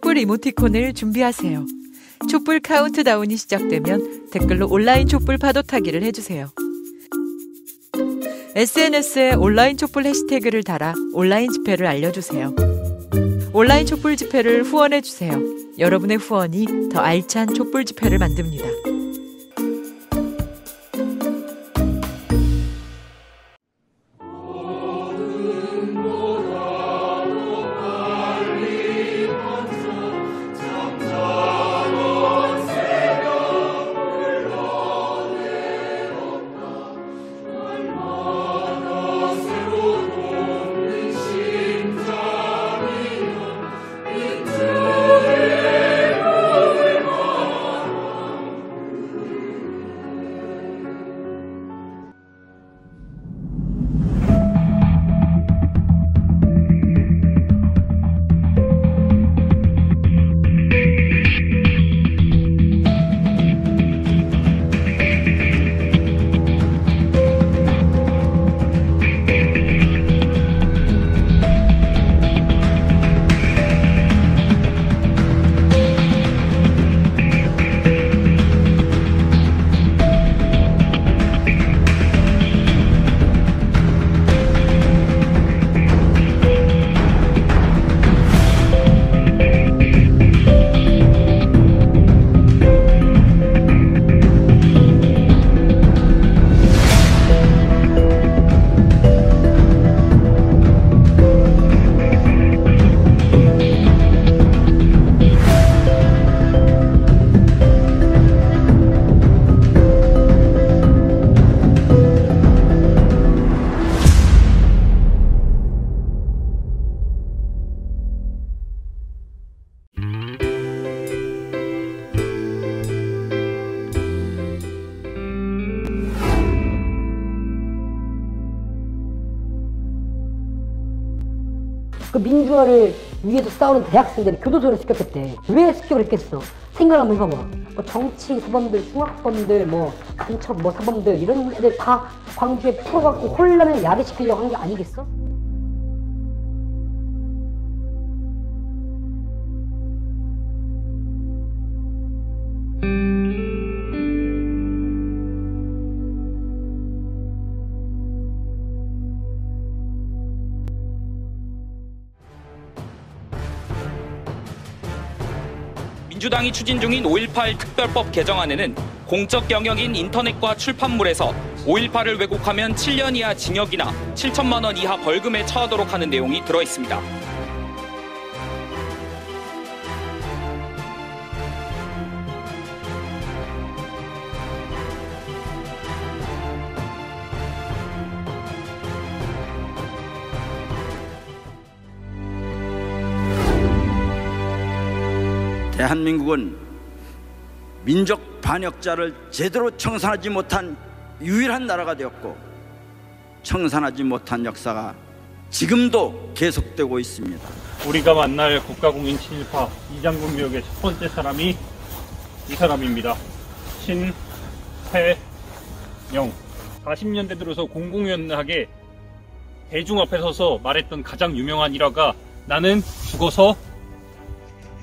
촛불 이모티콘을 준비하세요. 촛불 카운트다운이 시작되면 댓글로 온라인 촛불 파도 타기를 해주세요. SNS에 온라인 촛불 해시태그를 달아 온라인 집회를 알려주세요. 온라인 촛불 집회를 후원해주세요. 여러분의 후원이 더 알찬 촛불 집회를 만듭니다. 그 민주화를 위해서 싸우는 대학생들이 교도소를 시켰겠대. 왜 시키고 그랬겠어? 생각 한번 해봐봐. 뭐 정치 사범들, 흉악범들, 뭐 간첩 뭐 사범들 이런 애들 다 광주에 풀어갖고 혼란을 야기시키려고 한 게 아니겠어? 민주당이 추진 중인 5.18 특별법 개정안에는 공적 영역인 인터넷과 출판물에서 5.18을 왜곡하면 7년 이하 징역이나 7천만 원 이하 벌금에 처하도록 하는 내용이 들어 있습니다. 대한민국은 민족 반역자를 제대로 청산하지 못한 유일한 나라가 되었고 청산하지 못한 역사가 지금도 계속되고 있습니다. 우리가 만날 국가공인 친일파 이장군 묘역의 첫 번째 사람이 이 사람입니다. 신혜영. 40년대 들어서 공공연하게 대중 앞에 서서 말했던 가장 유명한 일화가 나는 죽어서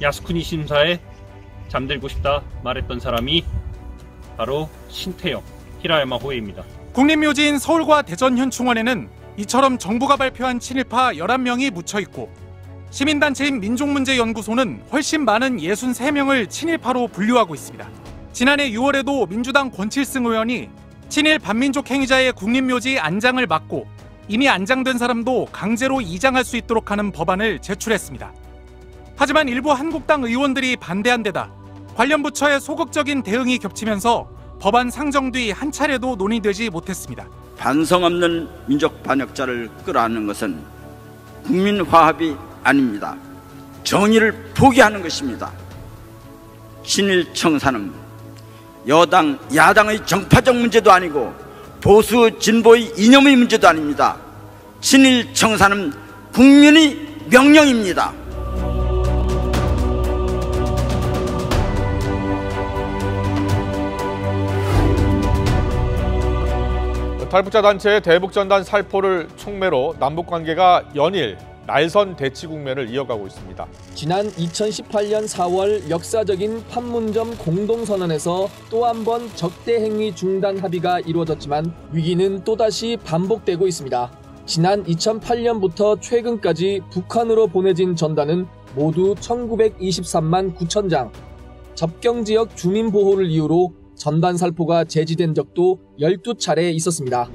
야스쿠니 심사에 잠들고 싶다 말했던 사람이 바로 신태영 히라야마 호에입니다. 국립묘지인 서울과 대전 현충원에는 이처럼 정부가 발표한 친일파 11명이 묻혀있고 시민단체인 민족문제연구소는 훨씬 많은 63명을 친일파로 분류하고 있습니다. 지난해 6월에도 민주당 권칠승 의원이 친일 반민족 행위자의 국립묘지 안장을 막고 이미 안장된 사람도 강제로 이장할 수 있도록 하는 법안을 제출했습니다. 하지만 일부 한국당 의원들이 반대한 데다 관련 부처의 소극적인 대응이 겹치면서 법안 상정 뒤 한 차례도 논의되지 못했습니다. 반성 없는 민족 반역자를 끌어안는 것은 국민 화합이 아닙니다. 정의를 포기하는 것입니다. 친일 청산은 여당, 야당의 정파적 문제도 아니고 보수, 진보의 이념의 문제도 아닙니다. 친일 청산은 국민의 명령입니다. 탈북자 단체 대북전단 살포를 촉매로 남북관계가 연일 날선 대치 국면을 이어가고 있습니다. 지난 2018년 4월 역사적인 판문점 공동선언에서 또 한 번 적대 행위 중단 합의가 이루어졌지만 위기는 또다시 반복되고 있습니다. 지난 2008년부터 최근까지 북한으로 보내진 전단은 모두 1923만 9천 장. 접경지역 주민보호를 이유로 전단 살포가 제지된 적도 12차례 있었습니다.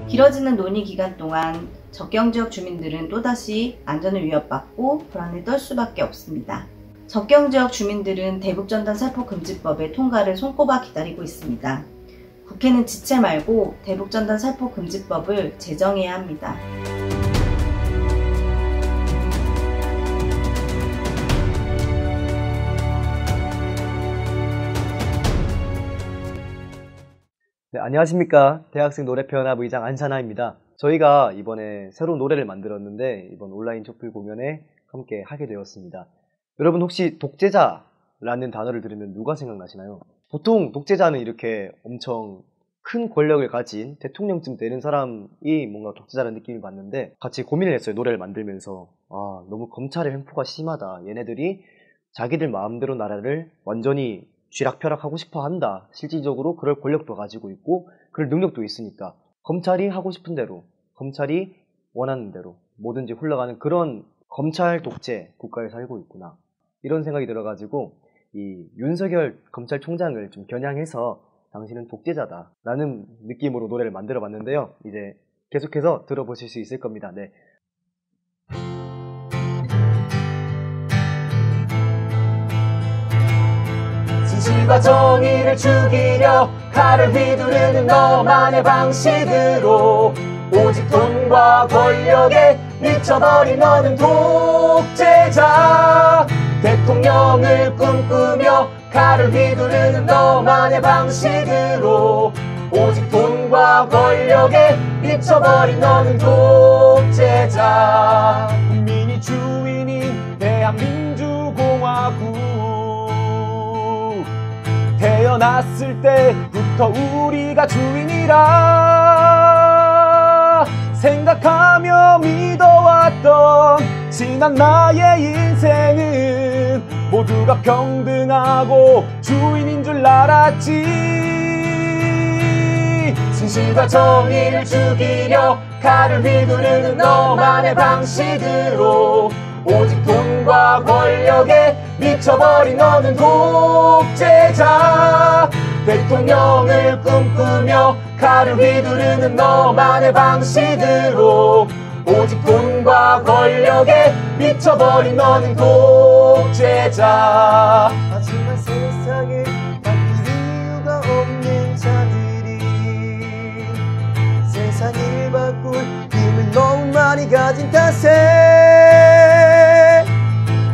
길어지는 논의 기간 동안 접경지역 주민들은 또다시 안전을 위협받고 불안에 떨 수밖에 없습니다. 접경지역 주민들은 대북전단 살포 금지법의 통과를 손꼽아 기다리고 있습니다. 국회는 지체 말고 대북전단 살포 금지법을 제정해야 합니다. 네, 안녕하십니까. 대학생 노래표연합 의장 안산하입니다. 저희가 이번에 새로운 노래를 만들었는데 이번 온라인 촛불 공연에 함께 하게 되었습니다. 여러분 혹시 독재자라는 단어를 들으면 누가 생각나시나요? 보통 독재자는 이렇게 엄청 큰 권력을 가진 대통령쯤 되는 사람이 뭔가 독재자라는 느낌을 받는데 같이 고민을 했어요. 노래를 만들면서. 너무 검찰의 횡포가 심하다. 얘네들이 자기들 마음대로 나라를 완전히 쥐락펴락하고 싶어 한다. 실질적으로 그럴 권력도 가지고 있고 그럴 능력도 있으니까 검찰이 하고 싶은 대로, 검찰이 원하는 대로 뭐든지 흘러가는 그런 검찰 독재 국가에 살고 있구나. 이런 생각이 들어가지고 이 윤석열 검찰총장을 좀 겨냥해서 당신은 독재자다 라는 느낌으로 노래를 만들어 봤는데요. 이제 계속해서 들어보실 수 있을 겁니다. 네. 진실과 정의를 죽이려 칼을 휘두르는 너만의 방식으로 오직 돈과 권력에 미쳐버린 너는 독재자. 대통령을 꿈꾸며 칼을 휘두르는 너만의 방식으로 오직 돈과 권력에 미쳐버린 너는 독재자. 국민이 주인인 대한민주공화국 태어났을 때부터 우리가 주인이라 생각하며 믿어왔던 지난 나의 인생은 모두가 평등하고 주인인 줄 알았지. 진실과 정의를 죽이려 칼을 휘두르는 너만의 방식으로 오직 돈과 권력에 미쳐버린 너는 독재자. 대통령을 꿈꾸며 칼을 휘두르는 너만의 방식으로 오직 돈과 권력에 미쳐버린 너는 독재자. 하지만 세상에 바뀔 이유가 없는 자들이 세상을 바꿀 힘을 너무 많이 가진 탓에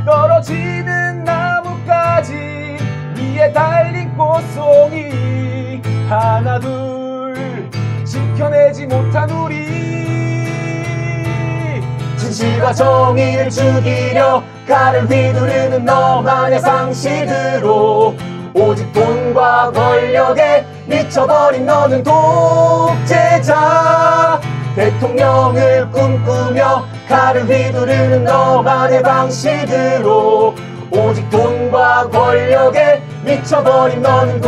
떨어지는 나뭇가지 위에 달린 꽃송이 하나 둘 지켜내지 못한 우리. 진실과 정의를 죽이려 칼을 휘두르는 너만의 방식으로 오직 돈과 권력에 미쳐버린 너는 독재자. 대통령을 꿈꾸며 칼을 휘두르는 너만의 방식으로 오직 돈과 권력에 미쳐버린 너는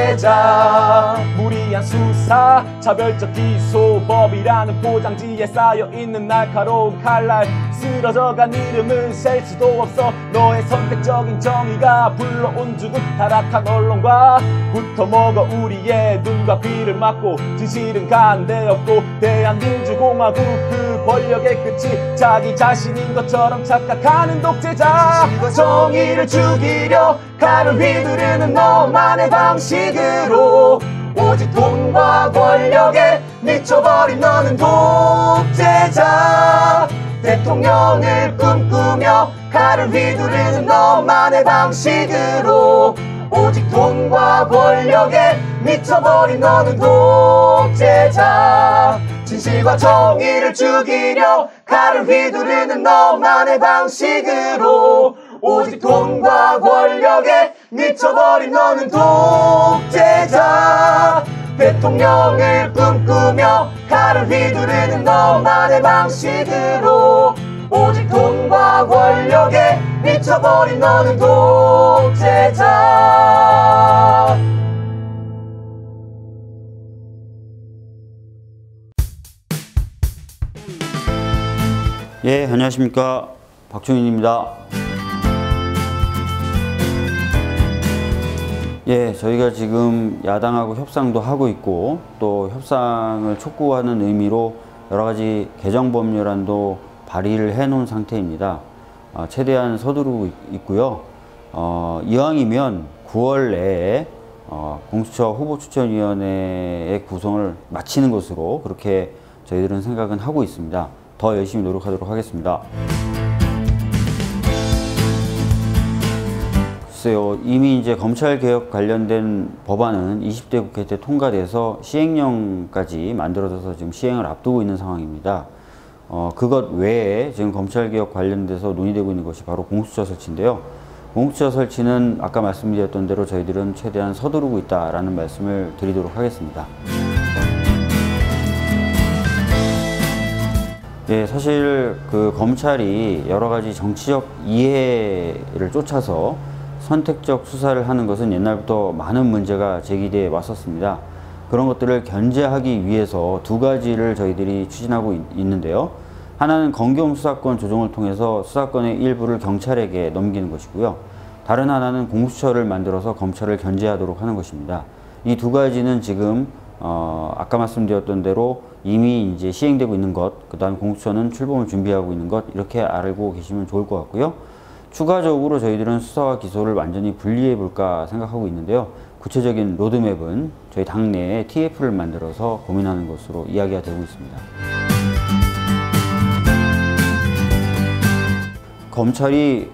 독재자. 무리한 수사, 차별적 기소법이라는 포장지에 쌓여있는 날카로운 칼날 쓰러져간 이름을 셀 수도 없어. 너의 선택적인 정의가 불러온 죽음 타락한 언론과 붙어먹어 우리의 눈과 귀를 막고 진실은 간대없고 대한민주공화국 그 권력의 끝이 자기 자신인 것처럼 착각하는 독재자. 정의를 죽이려 칼을 휘두르는 너만의 방식으로 오직 돈과 권력에 미쳐버린 너는 독재자. 대통령을 꿈꾸며 칼을 휘두르는 너만의 방식으로 오직 돈과 권력에 미쳐버린 너는 독재자. 진실과 정의를 죽이려 칼을 휘두르는 너만의 방식으로 오직 돈과 권력에 미쳐버린 너는 독재자. 대통령을 꿈꾸며 칼을 휘두르는 너만의 방식으로 오직 돈과 권력에 미쳐버린 너는 독재자. 예, 안녕하십니까. 박종인입니다. 예, 저희가 지금 야당하고 협상도 하고 있고 또 협상을 촉구하는 의미로 여러 가지 개정법률안도 발의를 해놓은 상태입니다. 최대한 서두르고 있고요. 이왕이면 9월 내에 공수처 후보추천위원회의 구성을 마치는 것으로 그렇게 저희들은 생각은 하고 있습니다. 더 열심히 노력하도록 하겠습니다. 글쎄요, 이미 이제 검찰개혁 관련된 법안은 20대 국회 때 통과돼서 시행령까지 만들어져서 지금 시행을 앞두고 있는 상황입니다. 그것 외에 지금 검찰개혁 관련돼서 논의되고 있는 것이 바로 공수처 설치인데요. 공수처 설치는 아까 말씀드렸던 대로 저희들은 최대한 서두르고 있다라는 말씀을 드리도록 하겠습니다. 예, 사실 그 검찰이 여러 가지 정치적 이해를 쫓아서 선택적 수사를 하는 것은 옛날부터 많은 문제가 제기되어 왔었습니다. 그런 것들을 견제하기 위해서 두 가지를 저희들이 추진하고 있는데요. 하나는 검경 수사권 조정을 통해서 수사권의 일부를 경찰에게 넘기는 것이고요. 다른 하나는 공수처를 만들어서 검찰을 견제하도록 하는 것입니다. 이 두 가지는 지금 아까 말씀드렸던 대로 이미 이제 시행되고 있는 것, 그 다음 공수처는 출범을 준비하고 있는 것, 이렇게 알고 계시면 좋을 것 같고요. 추가적으로 저희들은 수사와 기소를 완전히 분리해 볼까 생각하고 있는데요. 구체적인 로드맵은 저희 당내에 TF를 만들어서 고민하는 것으로 이야기가 되고 있습니다. 검찰이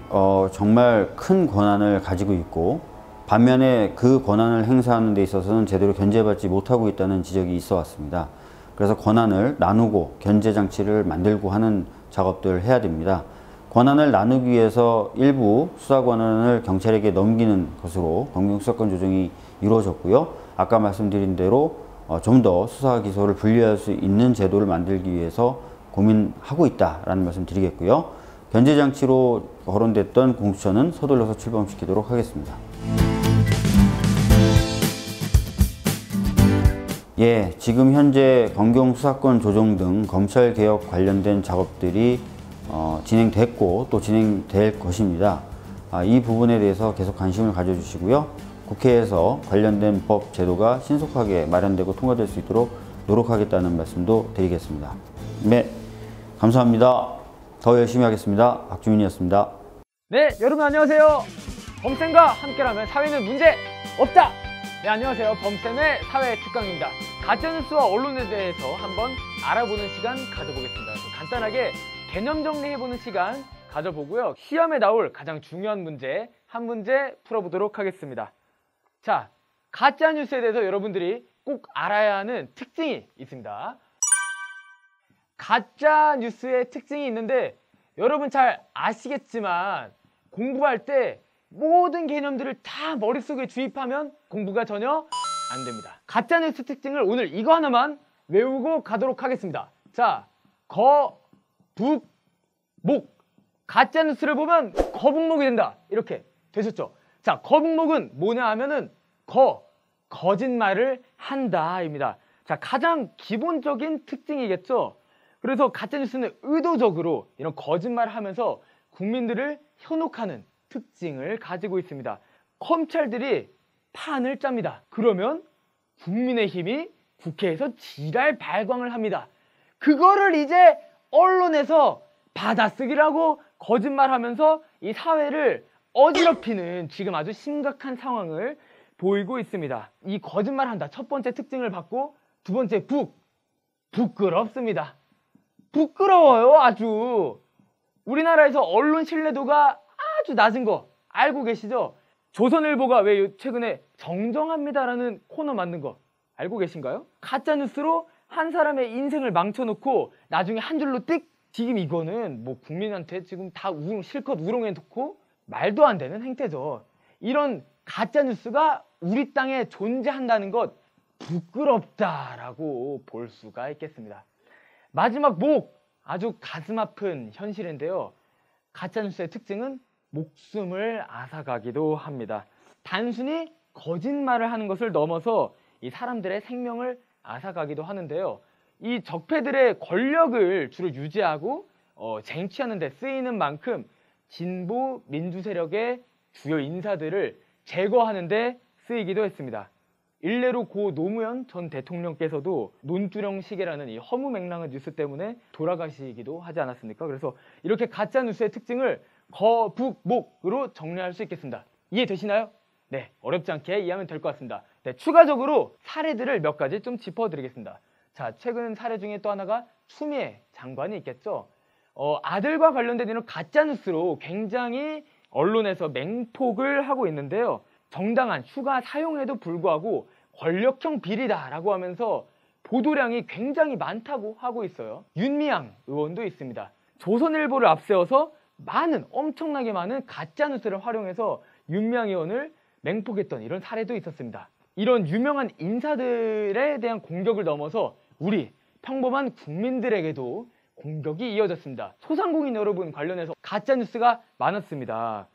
정말 큰 권한을 가지고 있고 반면에 그 권한을 행사하는 데 있어서는 제대로 견제받지 못하고 있다는 지적이 있어 왔습니다. 그래서 권한을 나누고 견제 장치를 만들고 하는 작업들을 해야 됩니다. 권한을 나누기 위해서 일부 수사 권한을 경찰에게 넘기는 것으로 검경 수사권 조정이 이루어졌고요. 아까 말씀드린 대로 좀 더 수사 기소를 분리할 수 있는 제도를 만들기 위해서 고민하고 있다라는 말씀 드리겠고요. 견제 장치로 거론됐던 공수처는 서둘러서 출범시키도록 하겠습니다. 예, 지금 현재 검경 수사권 조정 등 검찰 개혁 관련된 작업들이 진행됐고 또 진행될 것입니다. 이 부분에 대해서 계속 관심을 가져주시고요. 국회에서 관련된 법 제도가 신속하게 마련되고 통과될 수 있도록 노력하겠다는 말씀도 드리겠습니다. 네, 감사합니다. 더 열심히 하겠습니다. 박주민이었습니다. 네, 여러분 안녕하세요. 범쌤과 함께라면 사회는 문제 없다. 네, 안녕하세요. 범쌤의 사회특강입니다. 가짜뉴스와 언론에 대해서 한번 알아보는 시간 가져보겠습니다. 간단하게 개념 정리해보는 시간 가져보고요. 시험에 나올 가장 중요한 문제 한 문제 풀어보도록 하겠습니다. 자, 가짜뉴스에 대해서 여러분들이 꼭 알아야 하는 특징이 있습니다. 가짜뉴스의 특징이 있는데 여러분 잘 아시겠지만 공부할 때 모든 개념들을 다 머릿속에 주입하면 공부가 전혀 안 됩니다. 가짜뉴스 특징을 오늘 이거 하나만 외우고 가도록 하겠습니다. 자, 거북목. 가짜뉴스를 보면 거북목이 된다. 이렇게 되셨죠? 자, 거북목은 뭐냐 하면은 거짓말을 한다 입니다. 자, 가장 기본적인 특징이겠죠? 그래서 가짜뉴스는 의도적으로 이런 거짓말을 하면서 국민들을 현혹하는 특징을 가지고 있습니다. 검찰들이 판을 짭니다. 그러면 국민의힘이 국회에서 지랄 발광을 합니다. 그거를 이제 언론에서 받아쓰기라고 거짓말하면서 이 사회를 어지럽히는 지금 아주 심각한 상황을 보이고 있습니다. 이 거짓말한다 첫 번째 특징을 받고 두 번째 부끄럽습니다. 부끄러워요. 아주 우리나라에서 언론 신뢰도가 아주 낮은 거 알고 계시죠? 조선일보가 왜 최근에 정정합니다라는 코너 만든 거 알고 계신가요? 가짜뉴스로 한 사람의 인생을 망쳐놓고 나중에 한 줄로 띡. 지금 이거는 뭐 국민한테 지금 다 실컷 우롱해놓고 말도 안 되는 행태죠. 이런 가짜뉴스가 우리 땅에 존재한다는 것 부끄럽다라고 볼 수가 있겠습니다. 마지막 아주 가슴 아픈 현실인데요. 가짜뉴스의 특징은 목숨을 앗아가기도 합니다. 단순히 거짓말을 하는 것을 넘어서 이 사람들의 생명을 앗아가기도 하는데요. 이 적폐들의 권력을 주로 유지하고 쟁취하는 데 쓰이는 만큼 진보 민주 세력의 주요 인사들을 제거하는 데 쓰이기도 했습니다. 일례로 고 노무현 전 대통령께서도 논두령 시계라는 이 허무맹랑한 뉴스 때문에 돌아가시기도 하지 않았습니까? 그래서 이렇게 가짜뉴스의 특징을 거북목으로 정리할 수 있겠습니다. 이해되시나요? 네, 어렵지 않게 이해하면 될 것 같습니다. 네, 추가적으로 사례들을 몇 가지 좀 짚어드리겠습니다. 자, 최근 사례 중에 또 하나가 추미애 장관이 있겠죠. 아들과 관련된 이런 가짜뉴스로 굉장히 언론에서 맹폭을 하고 있는데요. 정당한 휴가 사용에도 불구하고 권력형 비리다라고 하면서 보도량이 굉장히 많다고 하고 있어요. 윤미향 의원도 있습니다. 조선일보를 앞세워서 엄청나게 많은 가짜뉴스를 활용해서 윤미향 의원을 맹폭했던 이런 사례도 있었습니다. 이런 유명한 인사들에 대한 공격을 넘어서 우리 평범한 국민들에게도 공격이 이어졌습니다. 소상공인 여러분 관련해서 가짜뉴스가 많았습니다.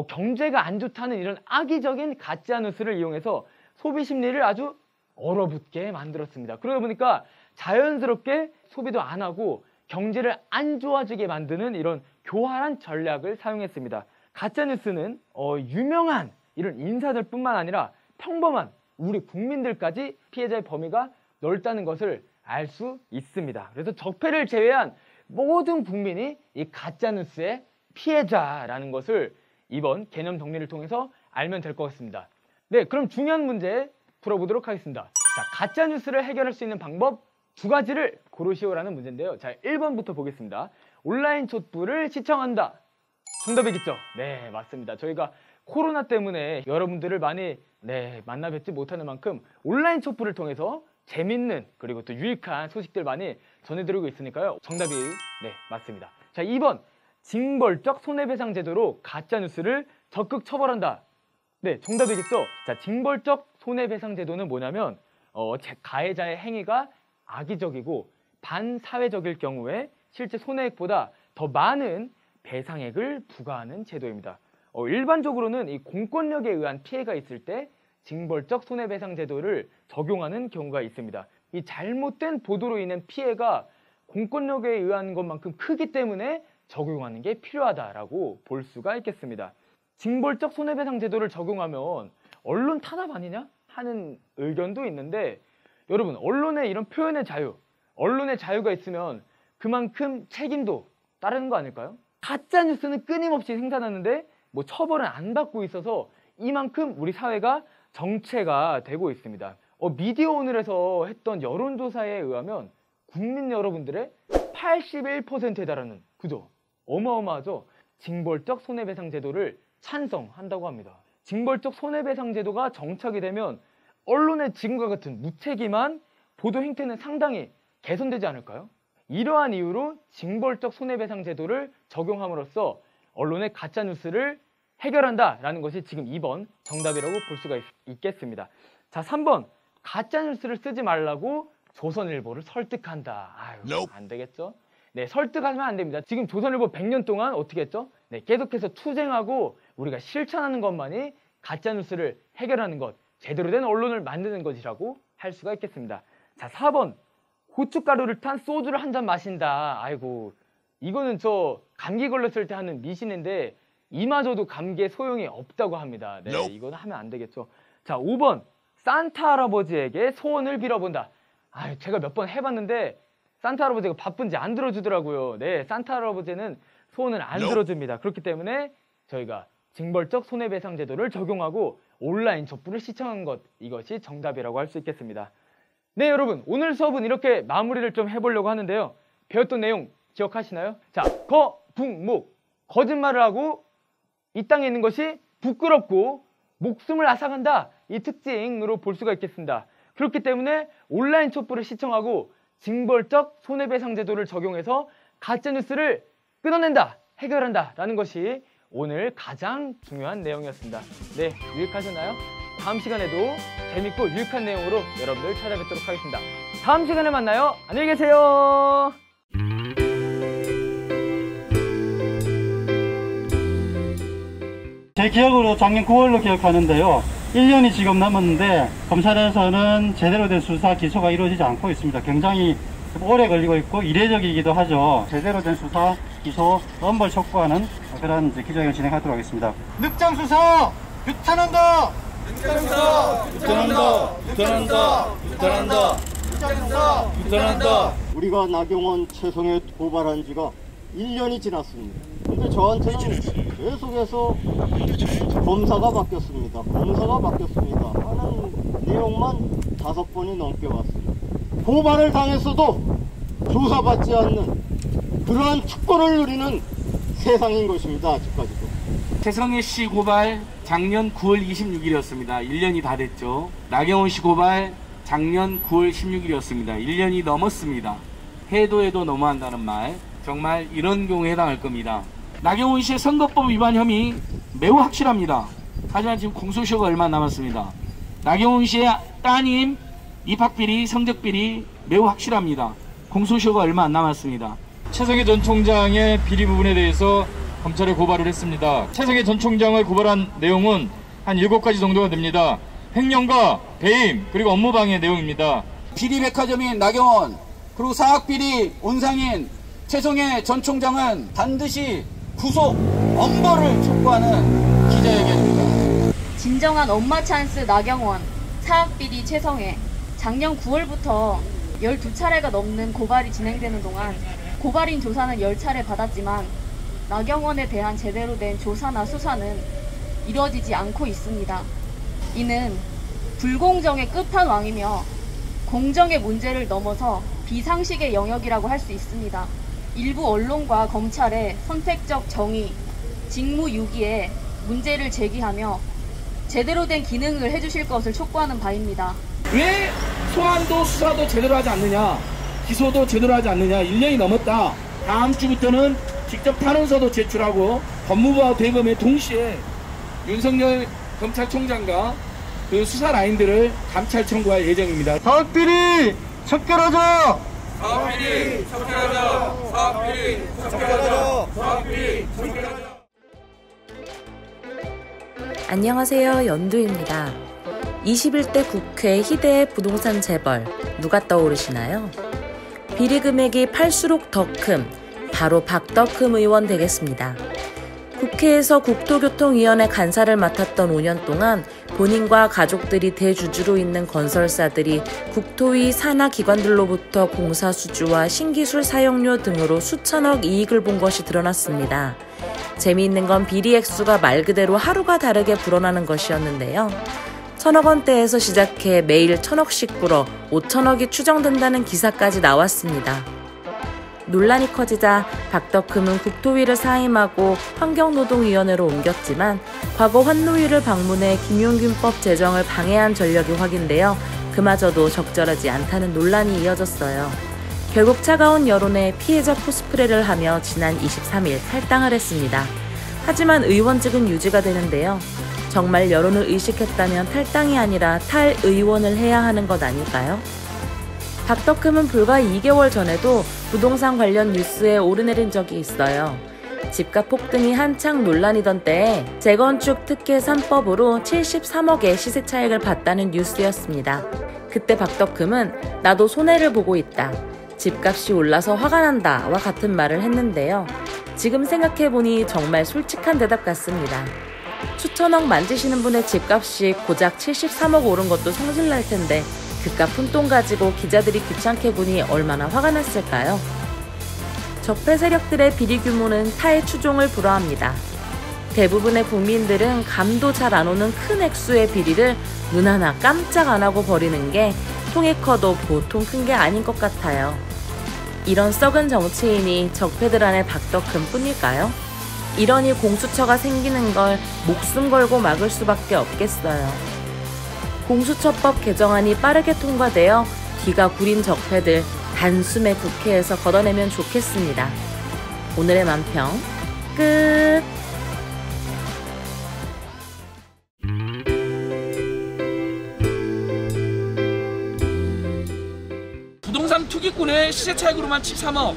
경제가 안 좋다는 이런 악의적인 가짜뉴스를 이용해서 소비 심리를 아주 얼어붙게 만들었습니다. 그러다 보니까 자연스럽게 소비도 안 하고 경제를 안 좋아지게 만드는 이런 교활한 전략을 사용했습니다. 가짜뉴스는 유명한 이런 인사들뿐만 아니라 평범한 우리 국민들까지 피해자의 범위가 넓다는 것을 알 수 있습니다. 그래서 적폐를 제외한 모든 국민이 이 가짜뉴스의 피해자라는 것을 이번 개념 정리를 통해서 알면 될 것 같습니다. 네, 그럼 중요한 문제 풀어보도록 하겠습니다. 자, 가짜뉴스를 해결할 수 있는 방법 2가지를 고르시오라는 문제인데요. 자, 1번부터 보겠습니다. 온라인 촛불을 시청한다. 정답이겠죠? 네, 맞습니다. 저희가 코로나 때문에 여러분들을 많이 만나 뵙지 못하는 만큼 온라인 촛불을 통해서 재밌는 그리고 또 유익한 소식들 많이 전해드리고 있으니까요. 정답이 맞습니다. 자, 2번 징벌적 손해배상 제도로 가짜뉴스를 적극 처벌한다. 네, 정답이겠죠? 자, 징벌적 손해배상 제도는 뭐냐면 가해자의 행위가 악의적이고 반사회적일 경우에 실제 손해액보다 더 많은 배상액을 부과하는 제도입니다. 일반적으로는 이 공권력에 의한 피해가 있을 때 징벌적 손해배상 제도를 적용하는 경우가 있습니다. 이 잘못된 보도로 인한 피해가 공권력에 의한 것만큼 크기 때문에 적용하는 게 필요하다라고 볼 수가 있겠습니다. 징벌적 손해배상 제도를 적용하면 언론 탄압 아니냐 하는 의견도 있는데, 여러분, 언론의 이런 표현의 자유, 언론의 자유가 있으면 그만큼 책임도 따르는 거 아닐까요? 가짜뉴스는 끊임없이 생산하는데 뭐 처벌은 안 받고 있어서 이만큼 우리 사회가 정체가 되고 있습니다. 미디어오늘에서 했던 여론조사에 의하면 국민 여러분들의 81%에 달하는, 그죠? 어마어마하죠? 징벌적 손해배상 제도를 찬성한다고 합니다. 징벌적 손해배상 제도가 정착이 되면 언론의 지금과 같은 무책임한 보도 행태는 상당히 개선되지 않을까요? 이러한 이유로 징벌적 손해배상 제도를 적용함으로써 언론의 가짜뉴스를 해결한다라는 것이 지금 2번 정답이라고 볼 수가 있겠습니다. 자, 3번 가짜뉴스를 쓰지 말라고 조선일보를 설득한다. 아유, 안 되겠죠? 네, 설득하면 안 됩니다. 지금 조선일보 100년 동안 어떻게 했죠? 네, 계속해서 투쟁하고 우리가 실천하는 것만이 가짜뉴스를 해결하는 것, 제대로 된 언론을 만드는 것이라고 할 수가 있겠습니다. 자, 4번 고춧가루를 탄 소주를 한 잔 마신다. 아이고, 이거는 저 감기 걸렸을 때 하는 미신인데 이마저도 감기에 소용이 없다고 합니다. 네, 이거는 하면 안 되겠죠. 자, 5번 산타 할아버지에게 소원을 빌어본다. 제가 몇 번 해봤는데 산타 할아버지가 바쁜지 안 들어주더라고요. 네, 산타 할아버지는 소원을 안 들어줍니다. 그렇기 때문에 저희가 징벌적 손해배상 제도를 적용하고 온라인 촛불을 시청한 것, 이것이 정답이라고 할 수 있겠습니다. 네, 여러분, 오늘 수업은 이렇게 마무리를 좀 해보려고 하는데요. 배웠던 내용 기억하시나요? 자, 거북목, 거짓말을 하고 이 땅에 있는 것이 부끄럽고 목숨을 앗아간다, 이 특징으로 볼 수가 있겠습니다. 그렇기 때문에 온라인 촛불을 시청하고 징벌적 손해배상 제도를 적용해서 가짜뉴스를 끊어낸다, 해결한다 라는 것이 오늘 가장 중요한 내용이었습니다. 네, 유익하셨나요? 다음 시간에도 재밌고 유익한 내용으로 여러분들 찾아뵙도록 하겠습니다. 다음 시간에 만나요. 안녕히 계세요. 제 기억으로 작년 9월로 기억하는데요. 1년이 지금 넘었는데 검찰에서는 제대로 된 수사 기소가 이루어지지 않고 있습니다. 굉장히 오래 걸리고 있고 이례적이기도 하죠. 제대로 된 수사 기소 엄벌 촉구하는 그런 기자회견을 진행하도록 하겠습니다. 늑장 수사 규탄한다. 늑장 수사 규탄한다. 규탄한다. 규탄한다. 늑장 수사 규탄한다. 우리가 나경원, 최성애 고발한 지가 1년이 지났습니다. 근데 저한테는 계속해서 검사가 바뀌었습니다. 검사가 바뀌었습니다 하는 내용만 5번이 넘게 왔습니다. 고발을 당했어도 조사받지 않는 그러한 특권을 누리는 세상인 것입니다. 아직까지도. 최성애 씨 고발 작년 9월 26일이었습니다. 1년이 다 됐죠. 나경원 씨 고발 작년 9월 16일이었습니다. 1년이 넘었습니다. 해도 너무한다는 말, 정말 이런 경우에 해당할 겁니다. 나경원 씨의 선거법 위반 혐의 매우 확실합니다. 하지만 지금 공소시효가 얼마 남았습니다. 나경원 씨의 따님 입학비리, 성적비리 매우 확실합니다. 공소시효가 얼마 안 남았습니다. 최성애 전 총장의 비리 부분에 대해서 검찰에 고발을 했습니다. 최성애 전 총장을 고발한 내용은 한 7가지 정도가 됩니다. 횡령과 배임 그리고 업무방해 내용입니다. 비리 백화점인 나경원, 그리고 사학비리 온상인 최성애 전 총장은 반드시 구속, 엄벌을 촉구하는 기자회견입니다. 진정한 엄마 찬스 나경원, 사학비리 최성애. 작년 9월부터 12차례가 넘는 고발이 진행되는 동안 고발인 조사는 10차례 받았지만 나경원에 대한 제대로 된 조사나 수사는 이루어지지 않고 있습니다. 이는 불공정의 끝판왕이며 공정의 문제를 넘어서 비상식의 영역이라고 할 수 있습니다. 일부 언론과 검찰의 선택적 정의, 직무유기에 문제를 제기하며 제대로 된 기능을 해주실 것을 촉구하는 바입니다. 왜 소환도 수사도 제대로 하지 않느냐, 기소도 제대로 하지 않느냐, 1년이 넘었다. 다음 주부터는 직접 탄원서도 제출하고 법무부와 대검에 동시에 윤석열 검찰총장과 그 수사 라인들을 감찰 청구할 예정입니다. 사학비리 척결하자. 사학비리 척결하자. 사학비리 척결하자. 사학비리 척결하자. 안녕하세요. 연두입니다. 21대 국회 희대의 부동산 재벌 누가 떠오르시나요? 비리 금액이 팔수록 더 큰 바로 박덕흠 의원 되겠습니다. 국회에서 국토교통위원회 간사를 맡았던 5년 동안 본인과 가족들이 대주주로 있는 건설사들이 국토위 산하 기관들로부터 공사 수주와 신기술 사용료 등으로 수천억 이익을 본 것이 드러났습니다. 재미있는 건 비리 액수가 말 그대로 하루가 다르게 불어나는 것이었는데요. 1,000억 원대에서 시작해 매일 1,000억씩 불어 5천억이 추정된다는 기사까지 나왔습니다. 논란이 커지자 박덕흠은 국토위를 사임하고 환경노동위원회로 옮겼지만 과거 환노위를 방문해 김용균법 제정을 방해한 전력이 확인되어 그마저도 적절하지 않다는 논란이 이어졌어요. 결국 차가운 여론에 피해자 코스프레를 하며 지난 23일 탈당을 했습니다. 하지만 의원직은 유지가 되는데요. 정말 여론을 의식했다면 탈당이 아니라 탈의원을 해야 하는 것 아닐까요? 박덕흠은 불과 2개월 전에도 부동산 관련 뉴스에 오르내린 적이 있어요. 집값 폭등이 한창 논란이던 때에 재건축 특혜 3법으로 73억의 시세 차익을 봤다는 뉴스였습니다. 그때 박덕흠은 나도 손해를 보고 있다. 집값이 올라서 화가 난다와 같은 말을 했는데요. 지금 생각해보니 정말 솔직한 대답 같습니다. 수천억 만지시는 분의 집값이 고작 73억 오른 것도 성질날 텐데 그깟 푼돈 가지고 기자들이 귀찮게 보니 얼마나 화가 났을까요? 적폐 세력들의 비리 규모는 타의 추종을 불허합니다. 대부분의 국민들은 감도 잘 안 오는 큰 액수의 비리를 눈 하나 깜짝 안 하고 버리는 게 통이 커도 보통 큰 게 아닌 것 같아요. 이런 썩은 정치인이 적폐들 안에 박덕흠 뿐일까요? 이러니 공수처가 생기는 걸 목숨 걸고 막을 수밖에 없겠어요. 공수처법 개정안이 빠르게 통과되어 뒤가 구린 적폐들 단숨에 국회에서 걷어내면 좋겠습니다. 오늘의 만평 끝. 부동산 투기꾼의 시세 차익으로만 13억,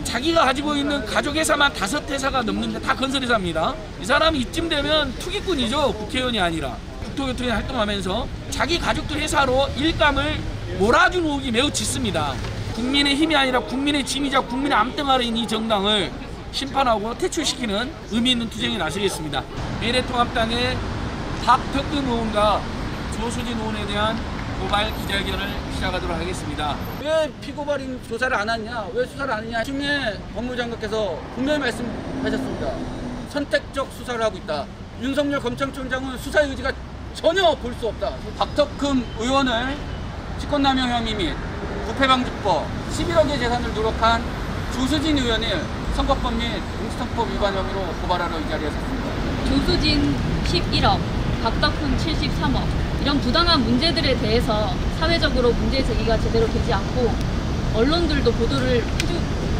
자기가 가지고 있는 가족회사만 5회사가 넘는데 다 건설회사입니다. 이 사람이 이쯤 되면 투기꾼이죠. 국회의원이 아니라. 국토교통에 활동하면서 자기 가족들 회사로 일감을 몰아준 의혹이 매우 짙습니다. 국민의 힘이 아니라 국민의 짐이자 국민의 암덩어리인 이 정당을 심판하고 퇴출시키는 의미 있는 투쟁에 나서겠습니다. 미래통합당의 박덕근 의원과 조수진 의원에 대한 고발 기자회견을 시작하도록 하겠습니다. 왜 피고발인 조사를 안 하냐, 왜 수사를 안 하냐. 추미애 법무장관께서 분명히 말씀하셨습니다. 선택적 수사를 하고 있다. 윤석열 검찰총장은 수사의 의지가 전혀 볼 수 없다. 박덕흠 의원을 직권남용 혐의 및 부패방지법 11억의 재산을 누락한 조수진 의원을 선거법 및 공직선거법 위반 혐의로 고발하러 이 자리에 섰습니다. 조수진 11억, 박덕흠 73억. 이런 부당한 문제들에 대해서 사회적으로 문제 제기가 제대로 되지 않고 언론들도 보도를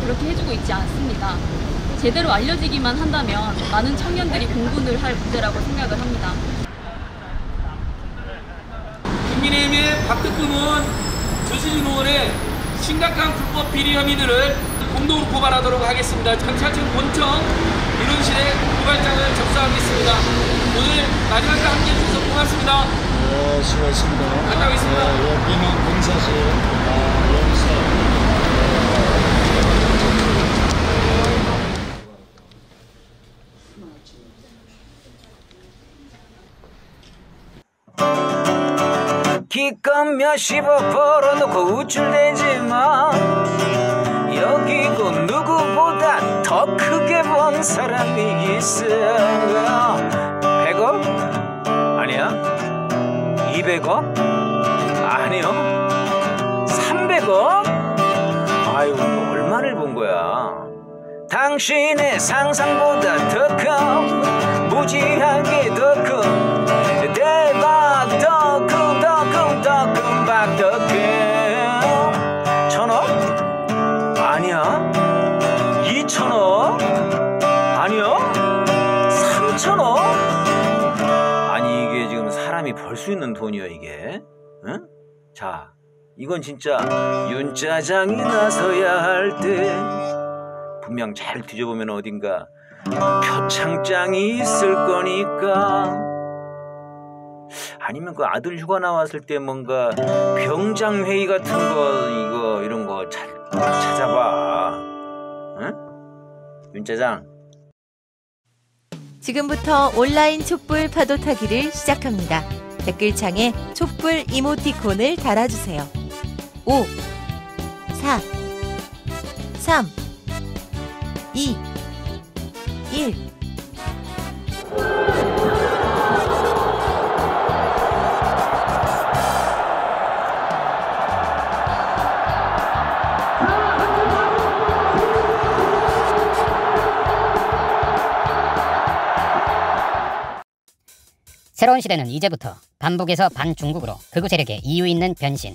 그렇게 해주고 있지 않습니다. 제대로 알려지기만 한다면 많은 청년들이 공분을 할 문제라고 생각을 합니다. 국민의힘의 박덕흠 의원, 조수진 의원의 심각한 불법 비리 혐의들을 공동으로 고발하도록 하겠습니다. 경찰청 본청 이론실에 고발장을 접수하겠습니다. 오늘 마지막까지 함께해 주셔서 고맙습니다. 네, 수고하셨습니다. 갔다 오겠습니다. 여기는 공사실 여기서 기껏 몇십억 벌어놓고 우쭐대지만 여기고 누구보다 더 크게 번 사람이 있어. 100억? 아니야. 200억? 아니요. 300억? 아유, 얼마를 본 거야? 당신의 상상보다 더 큰, 무지하게 더 큰, 대박 더 큰, 더 큰 박덕흠. 1000억? 아니야. 2000억? 아니요. 3000억? 아니, 이게 지금 사람이 벌 수 있는 돈이야, 이게? 응? 자, 이건 진짜 윤짜장이 나서야 할 때. 분명 잘 뒤져보면 어딘가 표창장이 있을 거니까. 아니면 그 아들 휴가 나왔을 때 뭔가 병장회의 같은 거 이런 거 잘 찾아봐. 응? 윤짜장. 지금부터 온라인 촛불 파도 타기를 시작합니다. 댓글창에 촛불 이모티콘을 달아주세요. 5, 4, 3, 2, 1. 새로운 시대는 이제부터 반북에서 반중국으로 극우 세력의 이유 있는 변신.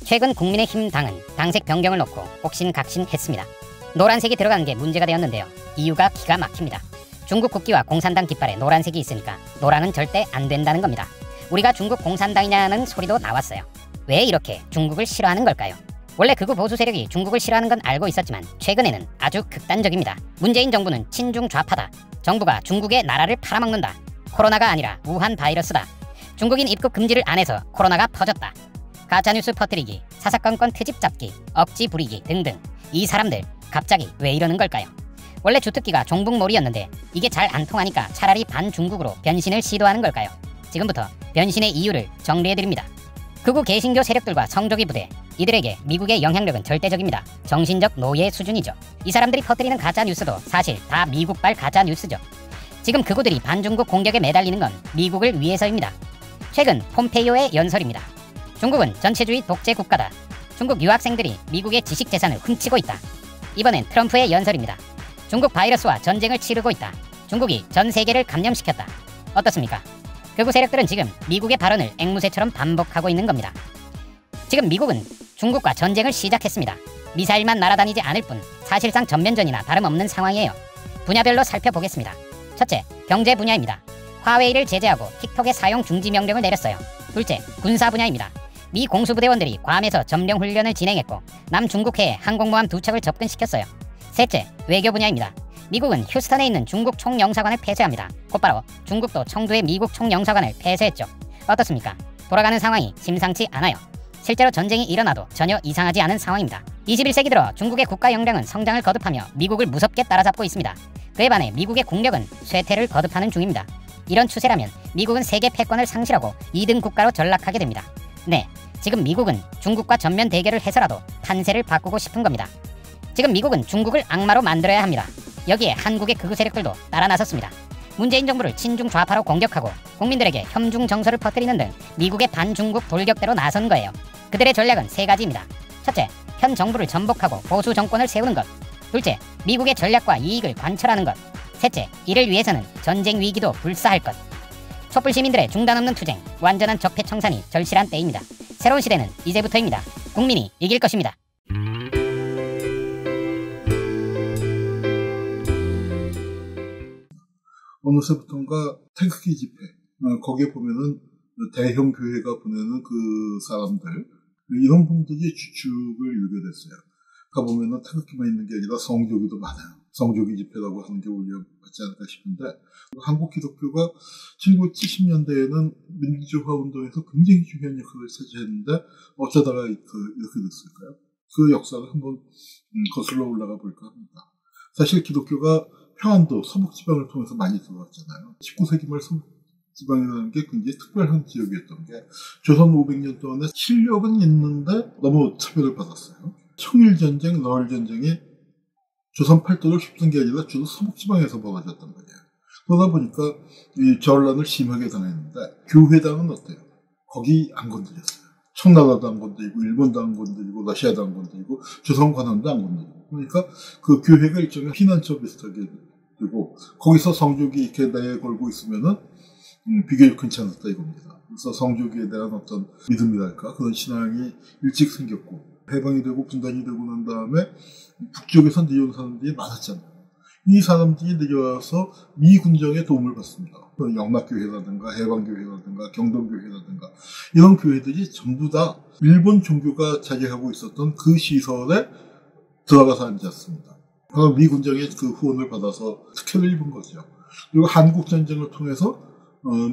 최근 국민의힘 당은 당색 변경을 놓고 옥신각신했습니다. 노란색이 들어간 게 문제가 되었는데요. 이유가 기가 막힙니다. 중국 국기와 공산당 깃발에 노란색이 있으니까 노랑은 절대 안 된다는 겁니다. 우리가 중국 공산당이냐는 소리도 나왔어요. 왜 이렇게 중국을 싫어하는 걸까요? 원래 극우 보수 세력이 중국을 싫어하는 건 알고 있었지만 최근에는 아주 극단적입니다. 문재인 정부는 친중 좌파다. 정부가 중국의 나라를 팔아먹는다. 코로나가 아니라 우한 바이러스다. 중국인 입국 금지를 안 해서 코로나가 퍼졌다. 가짜뉴스 퍼뜨리기, 사사건건 트집 잡기, 억지 부리기 등등. 이 사람들 갑자기 왜 이러는 걸까요? 원래 주특기가 종북몰이였는데 이게 잘 안 통하니까 차라리 반중국으로 변신을 시도하는 걸까요? 지금부터 변신의 이유를 정리해드립니다. 극우 개신교 세력들과 성조기 부대, 이들에게 미국의 영향력은 절대적입니다. 정신적 노예 수준이죠. 이 사람들이 퍼뜨리는 가짜뉴스도 사실 다 미국발 가짜뉴스죠. 지금 극우들이 반중국 공격에 매달리는 건 미국을 위해서입니다. 최근 폼페이오의 연설입니다. 중국은 전체주의 독재 국가다. 중국 유학생들이 미국의 지식재산을 훔치고 있다. 이번엔 트럼프의 연설입니다. 중국 바이러스와 전쟁을 치르고 있다. 중국이 전 세계를 감염시켰다. 어떻습니까? 극우 세력들은 지금 미국의 발언을 앵무새처럼 반복하고 있는 겁니다. 지금 미국은 중국과 전쟁을 시작했습니다. 미사일만 날아다니지 않을 뿐 사실상 전면전이나 다름없는 상황이에요. 분야별로 살펴보겠습니다. 첫째, 경제 분야입니다. 화웨이를 제재하고 틱톡의 사용 중지 명령을 내렸어요. 둘째, 군사 분야입니다. 미 공수부대원들이 괌에서 점령 훈련을 진행했고 남중국해에 항공모함 2척을 접근시켰어요. 셋째, 외교 분야입니다. 미국은 휴스턴에 있는 중국 총영사관을 폐쇄합니다. 곧바로 중국도 청두의 미국 총영사관을 폐쇄했죠. 어떻습니까? 돌아가는 상황이 심상치 않아요. 실제로 전쟁이 일어나도 전혀 이상하지 않은 상황입니다. 21세기 들어 중국의 국가 역량은 성장을 거듭하며 미국을 무섭게 따라잡고 있습니다. 그에 반해 미국의 국력은 쇠퇴를 거듭하는 중입니다. 이런 추세라면 미국은 세계 패권을 상실하고 2등 국가로 전락하게 됩니다. 네, 지금 미국은 중국과 전면 대결을 해서라도 판세를 바꾸고 싶은 겁니다. 지금 미국은 중국을 악마로 만들어야 합니다. 여기에 한국의 극우 세력들도 따라 나섰습니다. 문재인 정부를 친중 좌파로 공격하고 국민들에게 혐중 정서를 퍼뜨리는 등 미국의 반중국 돌격대로 나선 거예요. 그들의 전략은 세 가지입니다. 첫째, 현 정부를 전복하고 보수 정권을 세우는 것. 둘째, 미국의 전략과 이익을 관철하는 것. 셋째, 이를 위해서는 전쟁 위기도 불사할 것. 촛불 시민들의 중단 없는 투쟁, 완전한 적폐청산이 절실한 때입니다. 새로운 시대는 이제부터입니다. 국민이 이길 것입니다. 어느새부턴가 태극기 집회, 거기에 보면은 대형 교회가 보내는 그 사람들, 이런 분들이 주축을 이루게 됐어요. 가보면은 태극기만 있는 게 아니라 성조기도 많아요. 성조기 집회라고 하는 게 오히려 맞지 않을까 싶은데, 한국 기독교가 1970년대에는 민주화 운동에서 굉장히 중요한 역할을 차지했는데 어쩌다가 이렇게 됐을까요? 그 역사를 한번 거슬러 올라가 볼까 합니다. 사실 기독교가 평안도, 서북지방을 통해서 많이 들어왔잖아요. 19세기 말 서북지방이라는 게 굉장히 특별한 지역이었던 게 조선 500년 동안에 실력은 있는데 너무 차별을 받았어요. 청일전쟁, 러일전쟁이 조선 팔도를 휩쓴 게 아니라 주로 서북지방에서 벌어졌던 거예요. 그러다 보니까 이 전란을 심하게 당했는데 교회당은 어때요? 거기 안 건드렸어요. 청나라도 안 건드리고 일본도 안 건드리고 러시아도 안 건드리고 조선 관원도 안 건드리고 그러니까 그 교회가 일종의 피난처 비슷하게 되고 거기서 성조기 이렇게 내걸고 있으면은 비교적 괜찮았다 이겁니다. 그래서 성조기에 대한 어떤 믿음이랄까 그런 신앙이 일찍 생겼고 해방이 되고 분단이 되고 난 다음에 북쪽에서 내려온 사람들이 많았잖아요. 이 사람들이 내려와서 미 군정의 도움을 받습니다. 영락교회라든가 해방교회라든가 경동교회라든가 이런 교회들이 전부 다 일본 종교가 자리하고 있었던 그 시설에 들어가서 앉았습니다. 그럼 미 군정의 그 후원을 받아서 특혜를 입은 거죠. 그리고 한국전쟁을 통해서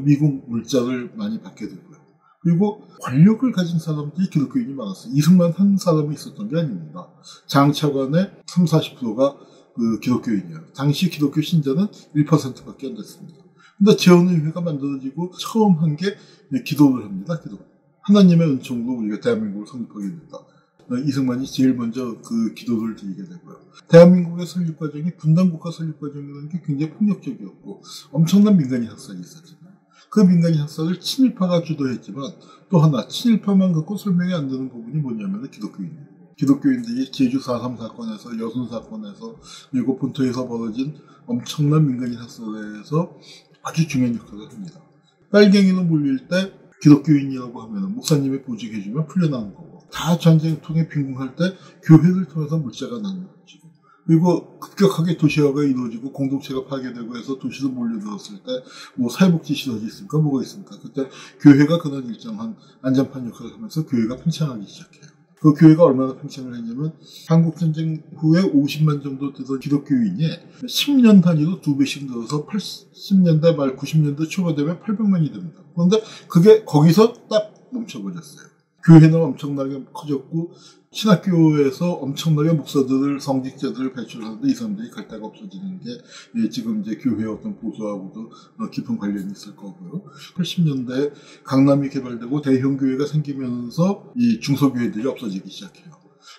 미국 물자를 많이 받게 되고요. 그리고 권력을 가진 사람들이 기독교인이 많았어요. 이승만 한 사람이 있었던 게 아닙니다. 장차관의 30-40%가 그 기독교인이에요. 당시 기독교 신자는 1%밖에 안 됐습니다. 근데 재헌의회가 만들어지고 처음 한 게 기도를 합니다. 기도. 하나님의 은총으로 우리가 대한민국을 성립하게 됐다. 이승만이 제일 먼저 그 기도를 드리게 되고요. 대한민국의 설립 과정이 분단국가 설립 과정이라는 게 굉장히 폭력적이었고 엄청난 민간인 학살이 있었잖아요. 그 민간인 학살을 친일파가 주도했지만 또 하나 친일파만 갖고 설명이 안 되는 부분이 뭐냐면 기독교인이에요. 기독교인들이 제주 4.3 사건에서 여순 사건에서 그리고 본토에서 벌어진 엄청난 민간인 학살에서 아주 중요한 역할을 합니다. 빨갱이로 몰릴 때 기독교인이라고 하면 목사님이 보직해주면 풀려나는 거고 다 전쟁 통해 빈궁할 때 교회를 통해서 물자가 나는 거죠. 그리고 급격하게 도시화가 이루어지고 공동체가 파괴되고 해서 도시로 몰려들었을 때 뭐 사회복지 시설이 있습니까? 뭐가 있습니까? 그때 교회가 그런 일정한 안전판 역할을 하면서 교회가 팽창하기 시작해요. 그 교회가 얼마나 팽창을 했냐면 한국전쟁 후에 50만 정도 되던 기독교인이 10년 단위로 2배씩 늘어서 80년대 말 90년대 초가 되면 800만이 됩니다. 그런데 그게 거기서 딱 멈춰버렸어요. 교회는 엄청나게 커졌고 신학교에서 엄청나게 목사들을 성직자들을 배출하는데 이 사람들이 갈 데가 없어지는 게 지금 이제 교회의 어떤 보수하고도 깊은 관련이 있을 거고요. 80년대에 강남이 개발되고 대형 교회가 생기면서 이 중소교회들이 없어지기 시작해요.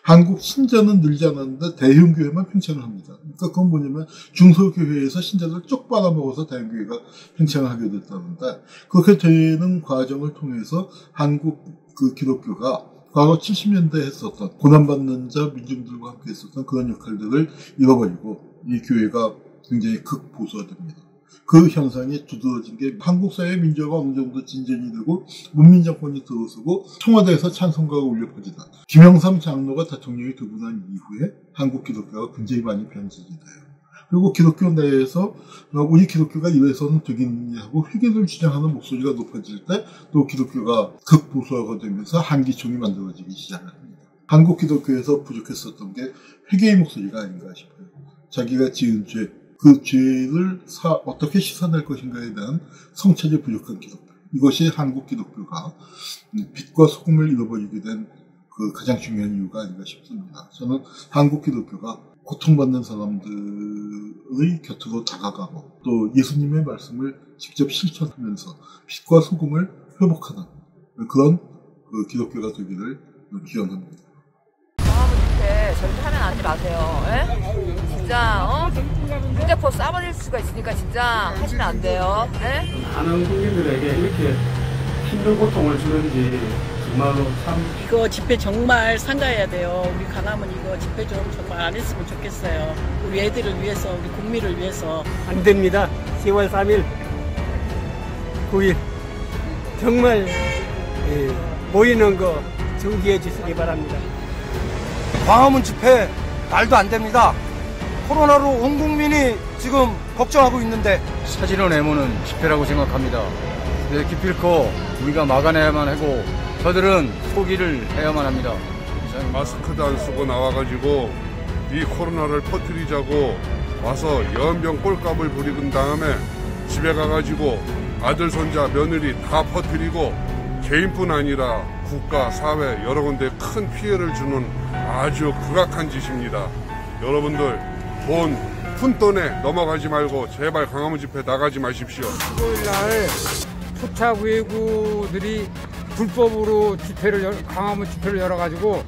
한국 신자는 늘지 않았는데 대형 교회만 팽창을 합니다. 그러니까 그건 뭐냐면 중소교회에서 신자들을 쪽 빨아먹어서 대형 교회가 팽창을 하게 됐다는데 그렇게 되는 과정을 통해서 한국 그 기독교가 과거 70년대에 했었던 고난받는 자 민중들과 함께 했었던 그런 역할들을 잃어버리고 이 교회가 굉장히 극보수화됩니다. 그 현상이 두드러진 게 한국 사회 민주화가 어느 정도 진전이 되고 문민 정권이 들어서고 청와대에서 찬송가가 울려 퍼지다. 김영삼 장로가 대통령이 되고 난 이후에 한국 기독교가 굉장히 많이 변질이 돼요. 그리고 기독교 내에서 우리 기독교가 이래서는 되겠느냐 하고 회개를 주장하는 목소리가 높아질 때 또 기독교가 극보수화가 되면서 한기총이 만들어지기 시작합니다. 한국 기독교에서 부족했었던 게 회개의 목소리가 아닌가 싶어요. 자기가 지은 죄, 그 죄를 어떻게 씻어낼 것인가에 대한 성찰이 부족한 기독교. 이것이 한국 기독교가 빛과 소금을 잃어버리게 된 그 가장 중요한 이유가 아닌가 싶습니다. 저는 한국 기독교가 고통받는 사람들의 곁으로 다가가고 또 예수님의 말씀을 직접 실천하면서 빛과 소금을 회복하는 그런 그 기독교가 되기를 기원합니다. 절대 하면 하지 마세요. 에? 진짜 휴대폰 싸버릴 수가 있으니까 진짜 하시면 안 돼요. 에? 많은 국민들에게 이렇게 힘든 고통을 주는지 정말로 참. 이거 집회 정말 삼가해야 돼요. 우리 강화문 이거 집회 좀 정말 안 했으면 좋겠어요. 우리 애들을 위해서, 우리 국민을 위해서. 안 됩니다. 10월 3일, 9일 정말 모이는 거 정지해 주시기 바랍니다. 광화문 집회 말도 안 됩니다. 코로나로 온 국민이 지금 걱정하고 있는데 사지로 내모는 집회라고 생각합니다. 기필코 우리가 막아내야만 하고 저들은 포기를 해야만 합니다. 마스크도 안 쓰고 나와가지고 이 코로나를 퍼뜨리자고 와서 연병 꼴값을 부리는 다음에 집에 가가지고 아들, 손자, 며느리 다 퍼뜨리고 개인뿐 아니라 국가, 사회 여러 군데 큰 피해를 주는 아주 극악한 짓입니다. 여러분들 푼돈에 넘어가지 말고 제발 광화문 집회 나가지 마십시오. 토요일날 토착 외구들이 불법으로 광화문 집회를 열어가지고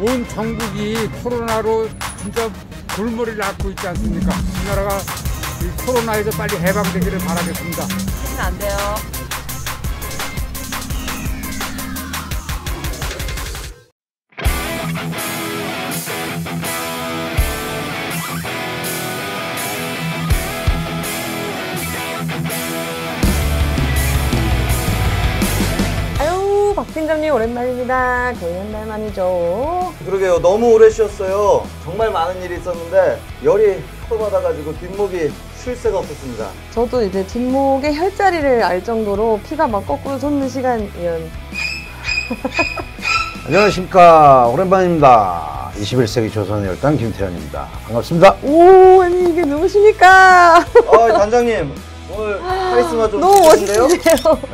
온 전국이 코로나로 진짜 골머리를 앓고 있지 않습니까? 이 나라가 이 코로나에서 빨리 해방되기를 바라겠습니다. 하시면 안 돼요. 박 팀장님 오랜만입니다. 거의 한 달 만이죠. 그러게요. 너무 오래 쉬었어요. 정말 많은 일이 있었는데 열이 퍼받아가지고 뒷목이 쉴 새가 없었습니다. 저도 이제 뒷목의 혈자리를 알 정도로 피가 막 거꾸로 솟는 시간이었. 안녕하십니까. 오랜만입니다. 21세기 조선의 열당 김태현입니다. 반갑습니다. 오, 아니 이게 누구십니까? 단장님. 오늘 카리스마 좀 너무 멋있는데요?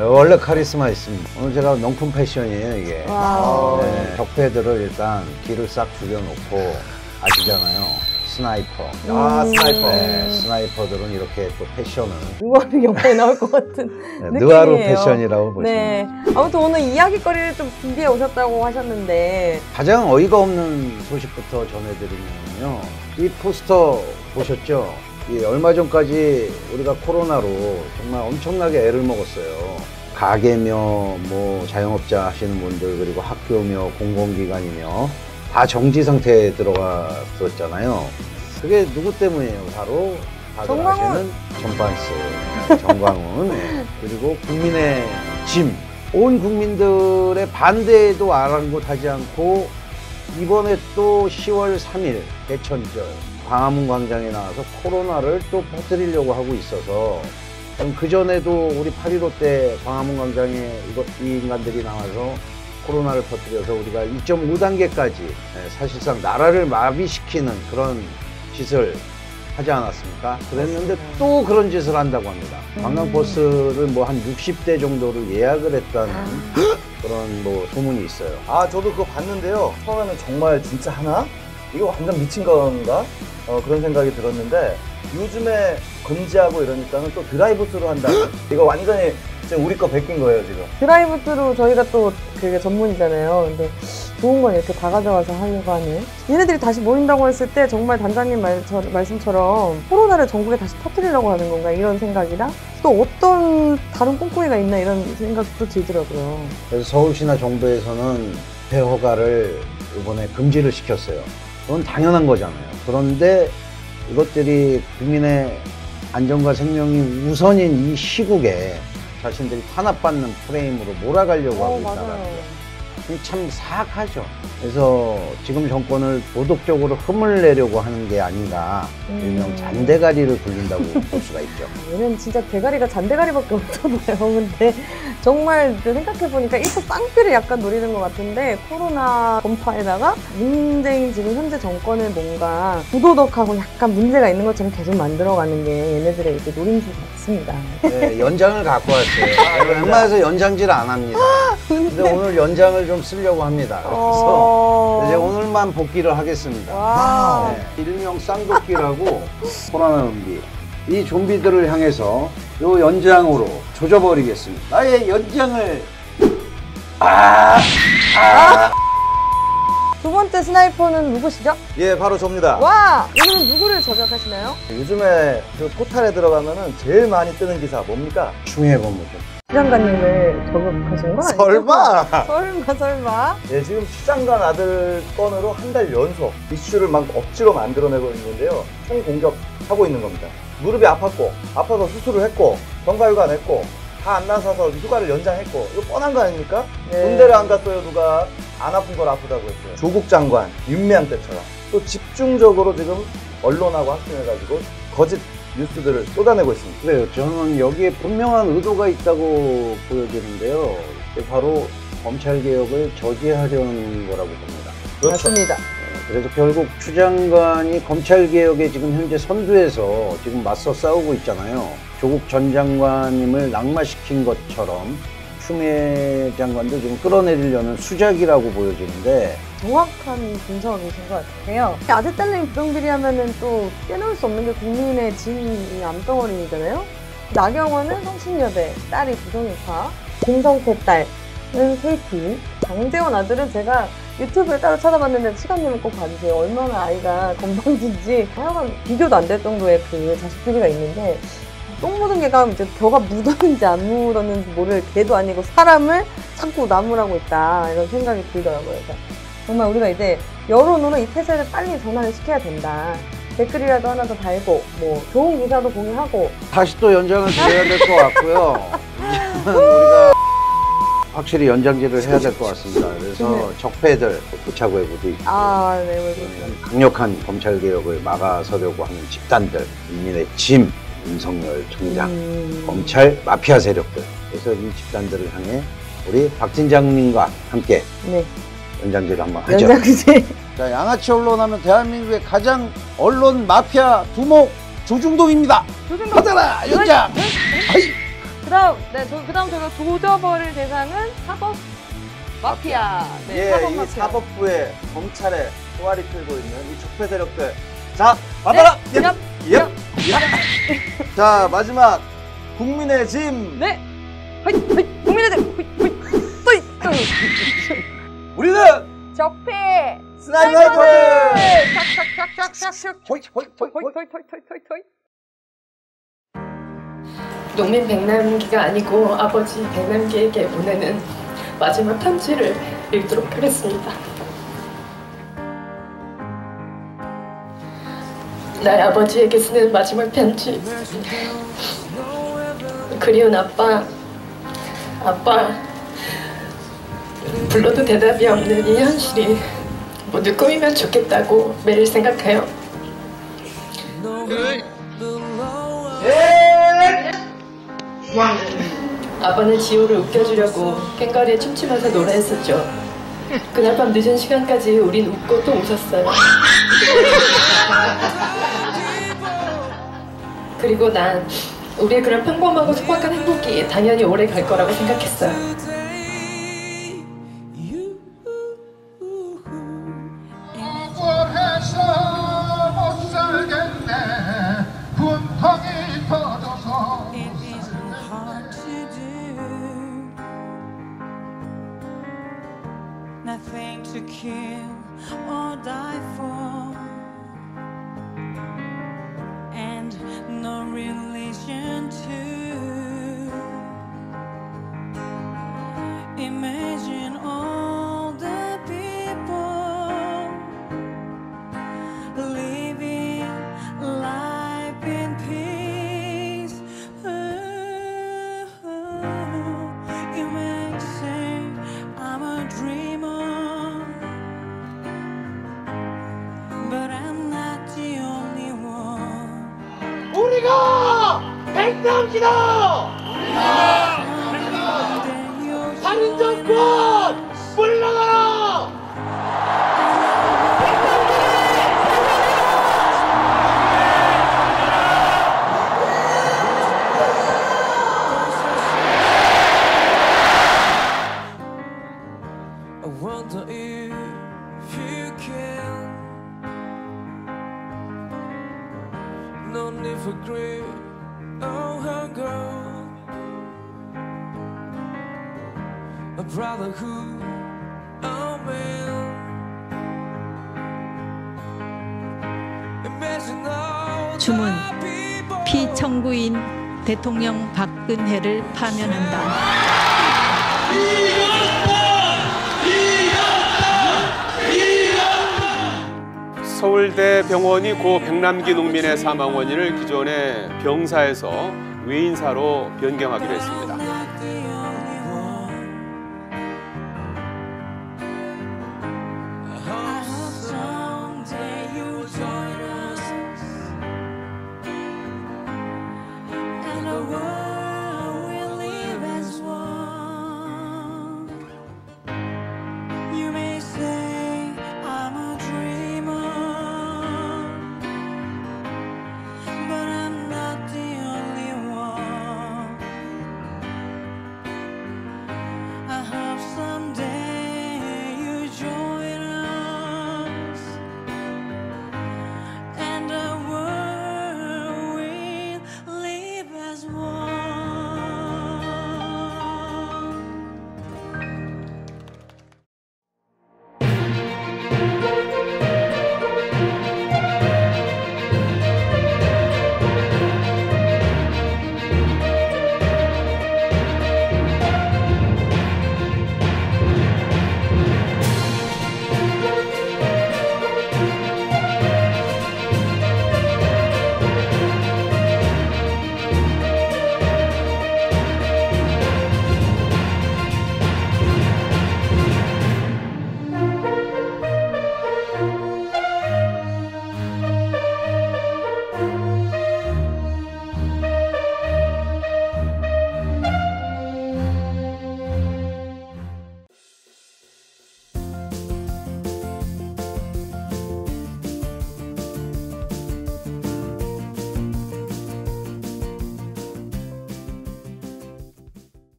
원래 카리스마 있습니다. 오늘 제가 명품 패션이에요, 이게. 네, 적폐들을 일단 길을 싹 죽여놓고 아시잖아요. 스나이퍼. 스나이퍼. 네, 스나이퍼들은 이렇게 또 패션을. 느와르 영화에 나올 것 같은 느와르 패션이라고 보시면. 네. 아무튼 오늘 이야기거리를 좀 준비해 오셨다고 하셨는데. 가장 어이가 없는 소식부터 전해드리면요. 이 포스터 보셨죠? 얼마 전까지 우리가 코로나로 정말 엄청나게 애를 먹었어요. 가게며 뭐 자영업자 하시는 분들 그리고 학교며 공공기관이며 다 정지 상태에 들어갔었잖아요. 그게 누구 때문이에요? 바로 다들 아시는 전반스 정광훈 그리고 국민의 짐. 온 국민들의 반대에도 아랑곳하지 않고 이번에 또 10월 3일 대천절 광화문 광장에 나와서 코로나를 또 퍼뜨리려고 하고 있어서 그전에도 우리 8.15 때 광화문 광장에 이 인간들이 나와서 코로나를 퍼뜨려서 우리가 2.5단계까지 사실상 나라를 마비시키는 그런 짓을 하지 않았습니까? 그랬는데 또 그런 짓을 한다고 합니다. 관광버스를 뭐 한 60대 정도를 예약을 했다는 그런 뭐 소문이 있어요. 저도 그거 봤는데요. 처음에는 정말 진짜 하나? 이거 완전 미친 건가? 그런 생각이 들었는데 요즘에 금지하고 이러니까는 또 드라이브스루 한다는 이거 완전히 지금 우리 거 베낀 거예요 지금. 드라이브스루 저희가 또 그게 전문이잖아요. 근데 좋은 건 이렇게 다 가져와서 하려고 하는. 얘네들이 다시 모인다고 했을 때 정말 단장님 말씀처럼 코로나를 전국에 다시 터뜨리려고 하는 건가 이런 생각이랑 또 어떤 다른 꼼꼼이가 있나 이런 생각도 들더라고요. 그래서 서울시나 정부에서는 집회 허가를 이번에 금지를 시켰어요. 그건 당연한 거잖아요. 그런데 이것들이 국민의 안전과 생명이 우선인 이 시국에 자신들이 탄압받는 프레임으로 몰아가려고 하고 있다는 거. 참 사악하죠. 그래서 지금 정권을 도덕적으로 흠을 내려고 하는 게 아닌가. 일명 잔대가리를 굴린다고 볼 수가 있죠. 얘는 진짜 대가리가 잔대가리밖에 없나 봐요. 근데 정말 생각해보니까 일부 깡패를 약간 노리는 것 같은데 코로나 전파에다가 문재인 지금 현재 정권을 뭔가 부도덕하고 약간 문제가 있는 것처럼 계속 만들어가는 게 얘네들의 이렇게 노림수 같습니다. 네, 연장을 갖고 왔어요. 웬만해서 연장질 안 합니다. 근데 오늘 연장을 좀 쓰려고 합니다. 그래서 이제 오늘만 복귀를 하겠습니다. 네, 일명 쌍도끼라고 코로나 좀비. 이 좀비들을 향해서 요 연장으로 조져버리겠습니다. 나의 연장을 두 번째 스나이퍼는 누구시죠? 예, 바로 접니다. 와! 오늘은 누구를 저격하시나요? 요즘에 그 포탈에 들어가면은 제일 많이 뜨는 기사 뭡니까? 충해 법무죠. 추장관님을 저격하신 건 아니죠? 설마? 예, 지금 추장관 아들 건으로 한 달 연속 이슈를 막 억지로 만들어내고 있는데요. 총 공격하고 있는 겁니다. 무릎이 아팠고, 아파서 수술을 했고, 병가휴가 냈고, 다 안 나서서 휴가를 연장했고, 이거 뻔한 거 아닙니까? 네. 군대를 안 갔어요, 누가. 안 아픈 걸 아프다고 했어요. 조국 장관, 윤미향 때처럼. 또 집중적으로 지금 언론하고 합심해가지고 거짓 뉴스들을 쏟아내고 있습니다. 그래요. 저는 여기에 분명한 의도가 있다고 보여지는데요. 바로 검찰개혁을 저지하려는 거라고 봅니다. 그렇죠. 맞습니다. 그래서 결국 추 장관이 검찰개혁에 지금 현재 선두에서 지금 맞서 싸우고 있잖아요. 조국 전 장관님을 낙마시킨 것처럼 추미애 장관도 지금 끌어내리려는 수작이라고 보여지는데 정확한 분석이신 것 같아요. 아들 딸내미 부정비리 하면은 또 빼놓을 수 없는 게 국민의 진 암덩어리잖아요. 나경원은 성신여대, 딸이 부정일파, 김성태 딸은 KT, 장재원 아들은 제가 유튜브에 따로 찾아봤는데 시간되면 꼭 봐주세요. 얼마나 아이가 건방진지 하여간 비교도 안 될 정도의 그 자식 비리가 있는데 똥 묻은 개가 이제 벼가 묻었는지 안 묻었는지 모를 개도 아니고 사람을 자꾸 나무라고 있다 이런 생각이 들더라고요. 그래서 정말 우리가 이제 여론으로 이 폐쇄를 빨리 전환을 시켜야 된다. 댓글이라도 하나 더 달고 뭐 좋은 기사도 공유하고 다시 또 연장을 드려야 될 것 같고요. 우리가 확실히 연장질을 해야 될 것 같습니다. 그래서 적폐들, 부차구의 부도 있고 강력한 검찰개혁을 막아서려고 하는 집단들, 인민의 짐, 윤석열 총장, 검찰 마피아 세력들. 그래서 이 집단들을 향해 우리 박 팀장님과 함께 연장질을 한번 하죠. 연장질. 자, 양아치 언론 하면 대한민국의 가장 언론 마피아 두목 조중동입니다. 하더라 연장. 그다음 제가 조져버릴 대상은 사법 마피아. 예, 이 사법부에 검찰에 소화리 끌고 있는 이 적폐 세력들. 자, 받아라. 자, 마지막 국민의 짐. 네. 국민의 짐. 우리는 적폐 스나이퍼들. 농민 백남기가 아니고 아버지 백남기에게 보내는 마지막 편지를 읽도록 하겠습니다. 나의 아버지에게 쓰는 마지막 편지. 그리운 아빠, 불러도 대답이 없는 이 현실이 모두 꿈이면 좋겠다고 매일 생각해요. 아빠는 지호를 웃겨주려고 꽹과리에 춤추면서 노래했었죠. 그날 밤 늦은 시간까지 우린 웃고 또 웃었어요. 그리고 난 우리의 그런 평범하고 소박한 행복이 당연히 오래 갈 거라고 생각했어요. Nothing to kill or die for, and no relation to. Imagine all the people living life in peace. 우리가 백남시다! 살인정권 물러가라! I wonder if you can. No need for greed or hunger. A brotherhood, oh man. Imagine all 주문 피청구인 대통령 박근혜를 파면한다. 서울대 병원이 고 백남기 농민의 사망 원인을 기존의 병사에서 외인사로 변경하기로 했습니다.